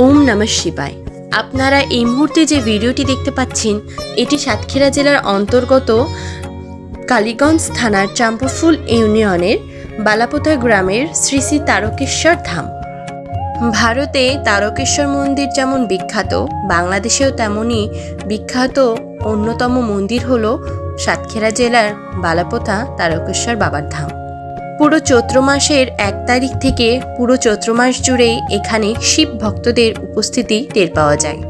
ওম নমঃ শিবায়। আপনারা এই মুহূর্তে যে ভিডিওটি দেখতে পাচ্ছেন এটি সাতক্ষীরা জেলার অন্তর্গত কালীগঞ্জ থানার চাম্পাফুল ইউনিয়নের বালাপোতা গ্রামের শ্রী শ্রী তারকেশ্বর ধাম। ভারতে তারকেশ্বর মন্দির যেমন বিখ্যাত, বাংলাদেশেও তেমনই বিখ্যাত অন্যতম মন্দির হল সাতক্ষীরা জেলার বালাপোতা তারকেশ্বর বাবার ধাম। পুরো চৈত্র মাসের 1 তারিখ থেকে পুরো চৈত্র মাস জুড়েই এখানে শিব ভক্তদের উপস্থিতি টের পাওয়া যায়।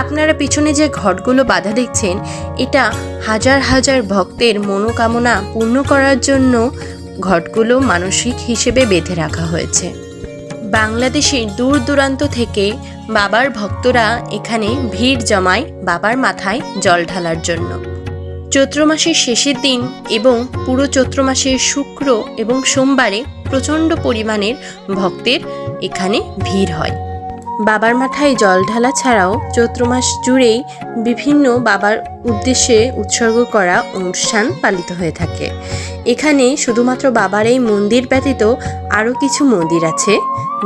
আপনারা পিছনে যে ঘটগুলো বাঁধা দেখছেন, এটা হাজার হাজার ভক্তের মনোকামনা পূর্ণ করার জন্য ঘটগুলো মানসিক হিসেবে বেঁধে রাখা হয়েছে। বাংলাদেশের দূর দূরান্ত থেকে বাবার ভক্তরা এখানে ভিড় জমায় বাবার মাথায় জল ঢালার জন্য। চৈত্র মাসের শেষের দিন এবং পুরো চৈত্র মাসের শুক্র এবং সোমবারে প্রচণ্ড পরিমাণের ভক্তের এখানে ভিড় হয়। বাবার মাথায় জল ঢালা ছাড়াও চৈত্র মাস জুড়েই বিভিন্ন বাবার উদ্দেশ্যে উৎসর্গ করা অনুষ্ঠান পালিত হয়ে থাকে। এখানে শুধুমাত্র বাবার এই মন্দির ব্যতীত আরও কিছু মন্দির আছে,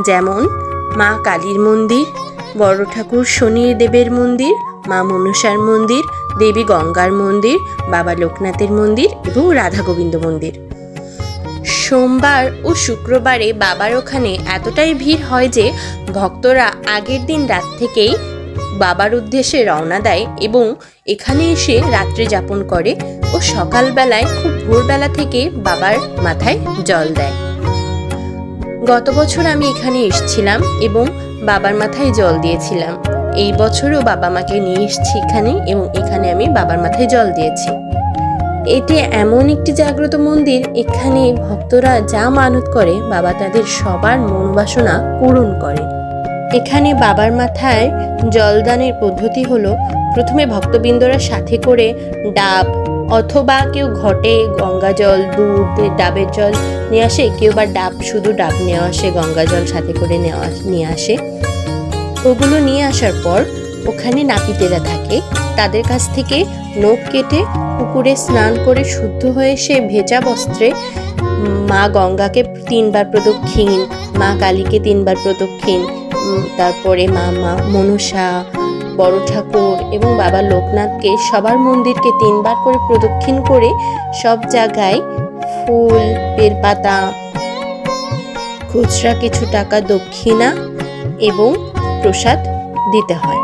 যেমন মা কালীর মন্দির, বড় ঠাকুর শনির দেবের মন্দির, মা মনসার মন্দির, দেবী গঙ্গার মন্দির, বাবা লোকনাথের মন্দির এবং রাধা গোবিন্দ মন্দির। সোমবার ও শুক্রবারে বাবার ওখানে এতটাই ভিড় হয় যে ভক্তরা আগের দিন রাত থেকেই বাবার উদ্দেশ্যে রওনা দেয় এবং এখানে এসে রাত্রি যাপন করে ও সকালবেলায় খুব ভোরবেলা থেকে বাবার মাথায় জল দেয়। গত বছর আমি এখানে এসেছিলাম এবং বাবার মাথায় জল দিয়েছিলাম। এই বছরও বাবা মাকে নিয়ে এসেছি এখানে এবং এখানে আমি বাবার মাথায় জল দিয়েছি। এটি এমন একটি জাগ্রত মন্দির, এখানে ভক্তরা যা মানত করে বাবা তাদের সবার মনোবাসনা পূরণ করে। এখানে বাবার মাথায় জলদানের পদ্ধতি হলো, প্রথমে ভক্তবৃন্দরা সাথে করে ডাব অথবা কেউ ঘটে গঙ্গা জল, দুধ, ডাবের জল নিয়ে আসে, কেউ বা শুধু ডাব নিয়ে আসে, গঙ্গা জল সাথে করে নিয়ে আসে। ওগুলো নিয়ে আসার পর ওখানে নাপিতেরা থাকে, তাদের কাছ থেকে নখ কেটে পুকুরে স্নান করে শুদ্ধ হয়ে সে ভেজা বস্ত্রে মা গঙ্গাকে 3 বার প্রদক্ষিণ, মা কালীকে 3 বার প্রদক্ষিণ, তারপরে মা মনসা, বড় ঠাকুর এবং বাবা লোকনাথকে সবার মন্দিরকে 3 বার করে প্রদক্ষিণ করে সব জায়গায় ফুল, বেলপাতা, খুচরা কিছু টাকা দক্ষিণা এবং প্রসাদ দিতে হয়।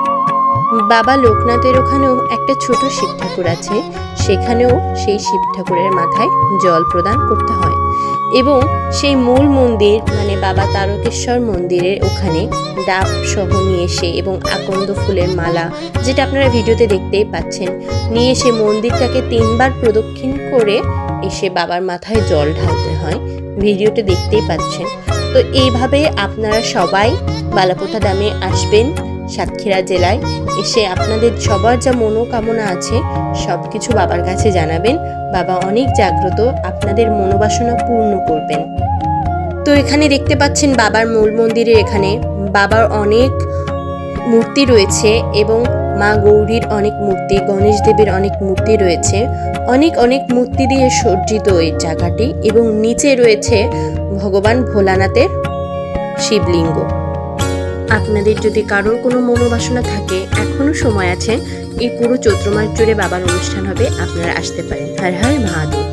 বাবা লোকনাথের ওখানেও একটা ছোট শিব ঠাকুর আছে, সেখানেও সেই শিব ঠাকুরের মাথায় জল প্রদান করতে হয় এবং সেই মূল মন্দির মানে বাবা তারকেশ্বর মন্দিরের ওখানে ডাব সহ নিয়ে এসে এবং আকন্দ ফুলের মালা, যেটা আপনারা ভিডিওতে দেখতেই পাচ্ছেন, নিয়ে এসে মন্দিরটাকে 3 বার প্রদক্ষিণ করে এসে বাবার মাথায় জল ঢালতে হয়। ভিডিওটা দেখতেই পাচ্ছেন। তো এইভাবে আপনারা সবাই বালাপোতা ধামে আসবেন সাতক্ষীরা জেলায়, এসে আপনাদের সবার যা মনোকামনা আছে সব কিছু বাবার কাছে জানাবেন। বাবা অনেক জাগ্রত, আপনাদের মনোবাসনা পূর্ণ করবেন। তো এখানে দেখতে পাচ্ছেন বাবার মূল মন্দিরে এখানে বাবার অনেক মূর্তি রয়েছে এবং মা গৌরীর অনেক মূর্তি, গণেশ দেবের অনেক মূর্তি রয়েছে, অনেক অনেক মূর্তি দিয়ে সজ্জিত এই জায়গাটি এবং নিচে রয়েছে ভগবান ভোলানাথের শিবলিঙ্গ। আপনাদের যদি কারোর কোনো মনোবাসনা থাকে, এখনো সময় আছে, এই পুরো চৈত্র মাস জুড়ে বাবার অনুষ্ঠান হবে, আপনারা আসতে পারেন। হর হর মহাদেব।